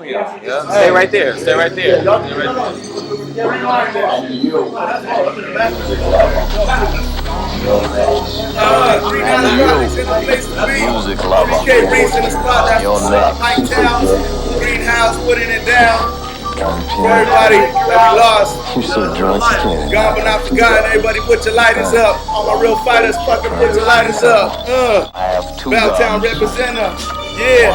am here. Yeah. Stay right there. Stay right there. Stay right there. Music lover. BK Reese in the spot. That's what's up. Mike Towns, Greenhouse, putting it down. For everybody that we lost. You're so drunk, you can't. Gone but not forgotten. Everybody put your lighters up. All my real fighters, fucking put your lighters up. I have two Belltown guns. representative. Yeah.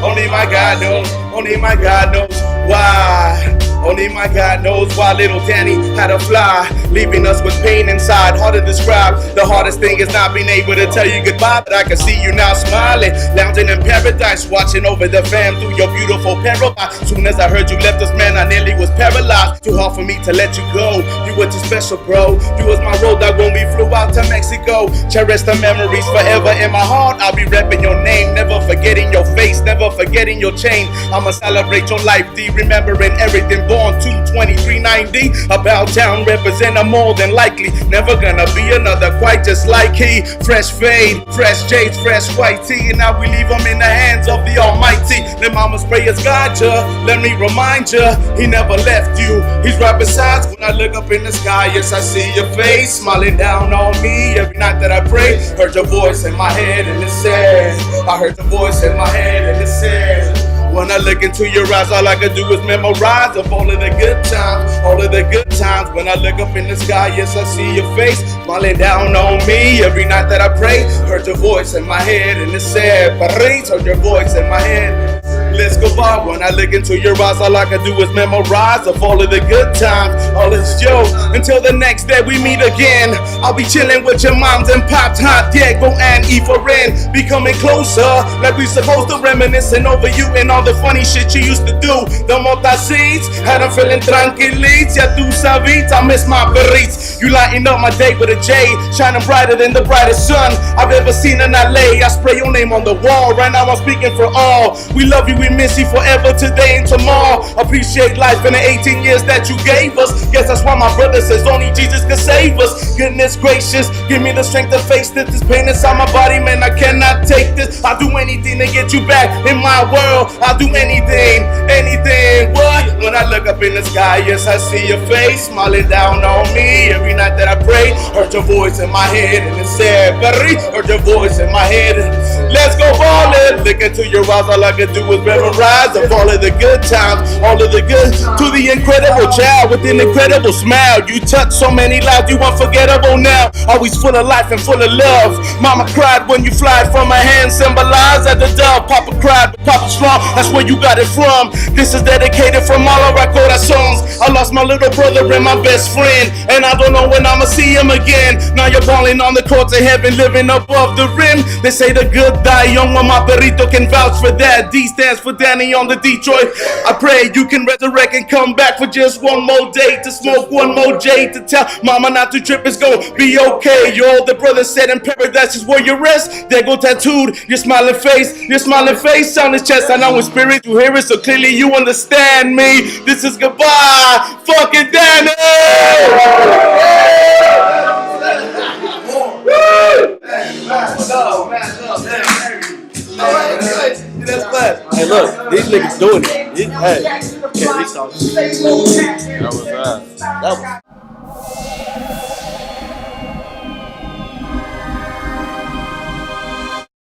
Only my God knows. Only my God knows why. Only my God knows why little Danny had to fly, leaving us with pain inside, hard to describe. The hardest thing is not being able to tell you goodbye, but I can see you now smiling, lounging in paradise, watching over the fam through your beautiful paradise. Soon as I heard you left us, man, I nearly was paralyzed. Too hard for me to let you go. You were too special, bro. You was my road dog when we flew out to Mexico. Cherish the memories forever in my heart. I'll be repping your name, never forgetting your face, never forgetting your chain. I'ma celebrate your life, D, remembering everything. Born 22390, about town represent more than likely. Never gonna be another quite just like he. Fresh fade, fresh J's, fresh white tee, and now we leave them in the hands of the Almighty. Let mama's prayers guide ya. Let me remind ya, he never left you. He's right beside. When I look up in the sky, yes, I see your face smiling down on me every night that I pray. Heard your voice in my head and it said, I heard the voice in my head and it said, when I look into your eyes, all I can do is memorize of all of the good times, all of the good times. When I look up in the sky, yes, I see your face smiling down on me every night that I pray. Heard your voice in my head and it said, Paris, heard your voice in my head. Let's go by. When I look into your eyes, all I can do is memorize of all of the good times. All is Joe. Until the next day we meet again, I'll be chilling with your moms and pops, hot Diego and Efren, becoming closer like we supposed to, reminiscing over you and all the funny shit you used to do. The motacids had them feeling tranquilites. Ya tu sabes, I miss my burritos. You lighten up my day with a J, shining brighter than the brightest sun I've ever seen in LA. I spray your name on the wall. Right now I'm speaking for all. We love you, we miss you forever, today and tomorrow. Appreciate life in the 18 years that you gave us. Guess that's why my brother says only Jesus can save us. Goodness gracious, give me the strength to face this pain inside my body, man, I cannot take this. I'll do anything to get you back in my world. I'll do anything, what? When I look up in the sky, yes, I see your face smiling down on me every night that I pray. Heard your voice in my head and it said, Paris, heard your voice in my head. Let's go ballin'. Look into your eyes, all I can do is memorize of all of the good times, all of the good, to the incredible child with an incredible smile. You touch so many lives, you unforgettable now. Always full of life and full of love. Mama cried when you fly from her hand, symbolized as the dove. Papa cried, but Papa strong, that's where you got it from. This is dedicated from all of our corazones. I lost my little brother and my best friend, and I don't know when I'ma see him again. Now you're balling on the courts of heaven, living above the rim. They say the good die young, well my perrito can vouch for that. D stands for Danny on the Detroit. I pray you can resurrect and come back for just one more day, to smoke one more J, to tell mama not to trip, it's gonna be okay. Your older brother said in paradise is where you rest. There go tattooed your smiling face on his chest. I know in spirit you hear it, so clearly you understand me. This is goodbye, fucking Danny. Hey, look, these niggas doing it. Hey, can't be That was